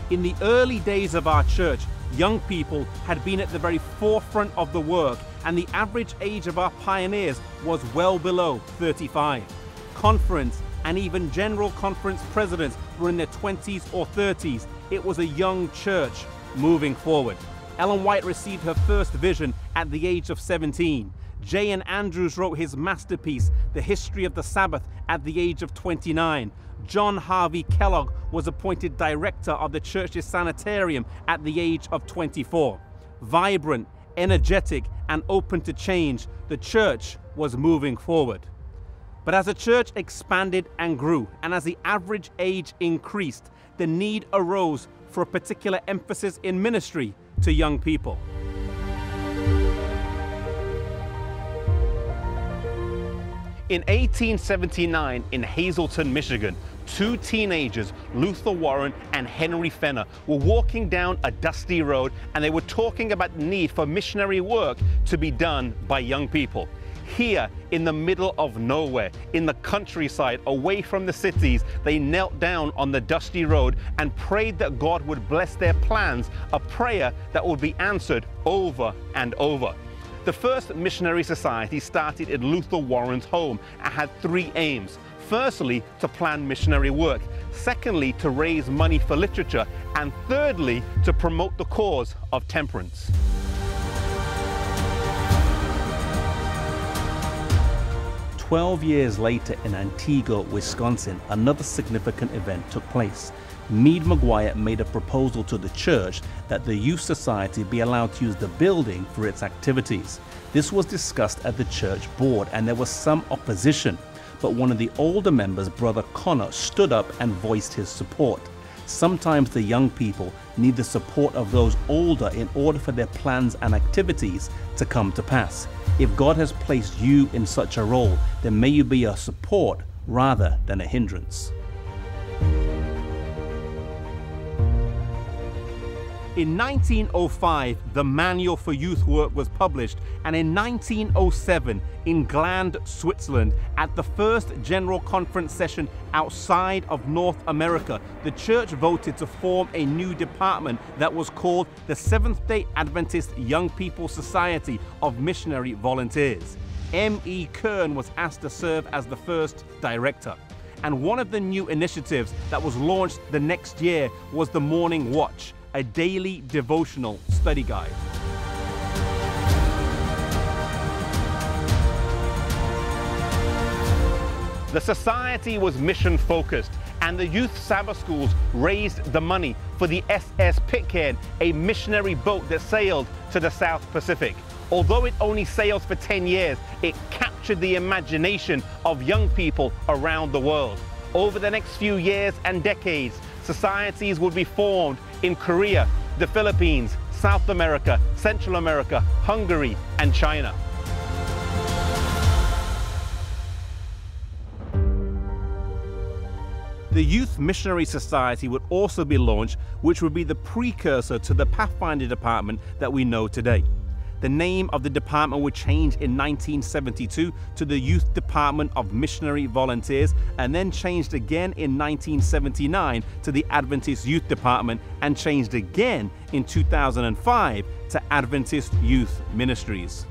In the early days of our church, young people had been at the very forefront of the work, and the average age of our pioneers was well below 35. Conference and even general conference presidents were in their 20s or 30s. It was a young church moving forward. Ellen White received her first vision at the age of 17. J.N. Andrews wrote his masterpiece, The History of the Sabbath, at the age of 29. John Harvey Kellogg was appointed director of the church's sanitarium at the age of 24. Vibrant, energetic, and open to change, the church was moving forward. But as the church expanded and grew, and as the average age increased, the need arose for a particular emphasis in ministry to young people. In 1879, in Hazleton, Michigan, two teenagers, Luther Warren and Henry Fenner, were walking down a dusty road, and they were talking about the need for missionary work to be done by young people. Here, in the middle of nowhere, in the countryside, away from the cities, they knelt down on the dusty road and prayed that God would bless their plans, a prayer that would be answered over and over. The first missionary society started in Luther Warren's home and had three aims. Firstly, to plan missionary work. Secondly, to raise money for literature. And thirdly, to promote the cause of temperance. "12 years later in Antigua, Wisconsin, another significant event took place. Meade McGuire made a proposal to the church that the Youth Society be allowed to use the building for its activities. This was discussed at the church board, and there was some opposition, but one of the older members, Brother Connor, stood up and voiced his support. Sometimes the young people need the support of those older in order for their plans and activities to come to pass. If God has placed you in such a role, then may you be a support rather than a hindrance." In 1905, the Manual for Youth Work was published, and in 1907, in Gland, Switzerland, at the first General Conference session outside of North America, the church voted to form a new department that was called the Seventh-day Adventist Young People Society of Missionary Volunteers. M.E. Kern was asked to serve as the first director. And one of the new initiatives that was launched the next year was the Morning Watch, a daily devotional study guide. The society was mission focused, and the youth Sabbath schools raised the money for the SS Pitcairn, a missionary boat that sailed to the South Pacific. Although it only sailed for 10 years, it captured the imagination of young people around the world. Over the next few years and decades, societies would be formed in Korea, the Philippines, South America, Central America, Hungary, and China. The Youth Missionary Society would also be launched, which would be the precursor to the Pathfinder Department that we know today. The name of the department would change in 1972 to the Youth Department of Missionary Volunteers, and then changed again in 1979 to the Adventist Youth Department, and changed again in 2005 to Adventist Youth Ministries.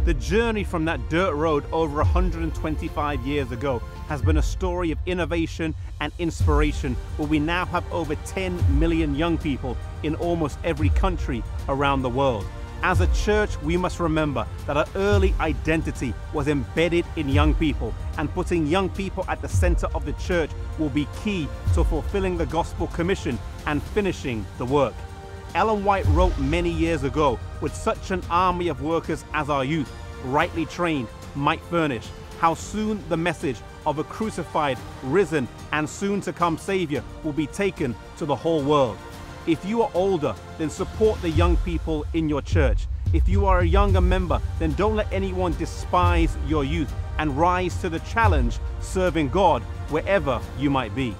The journey from that dirt road over 125 years ago has been a story of innovation and inspiration, where we now have over 10 million young people in almost every country around the world. As a church, we must remember that our early identity was embedded in young people, and putting young people at the center of the church will be key to fulfilling the gospel commission and finishing the work. Ellen White wrote many years ago, "With such an army of workers as our youth, rightly trained, might furnish, how soon the message of a crucified, risen, and soon to come Savior will be taken to the whole world." If you are older, then support the young people in your church. If you are a younger member, then don't let anyone despise your youth, and rise to the challenge serving God wherever you might be.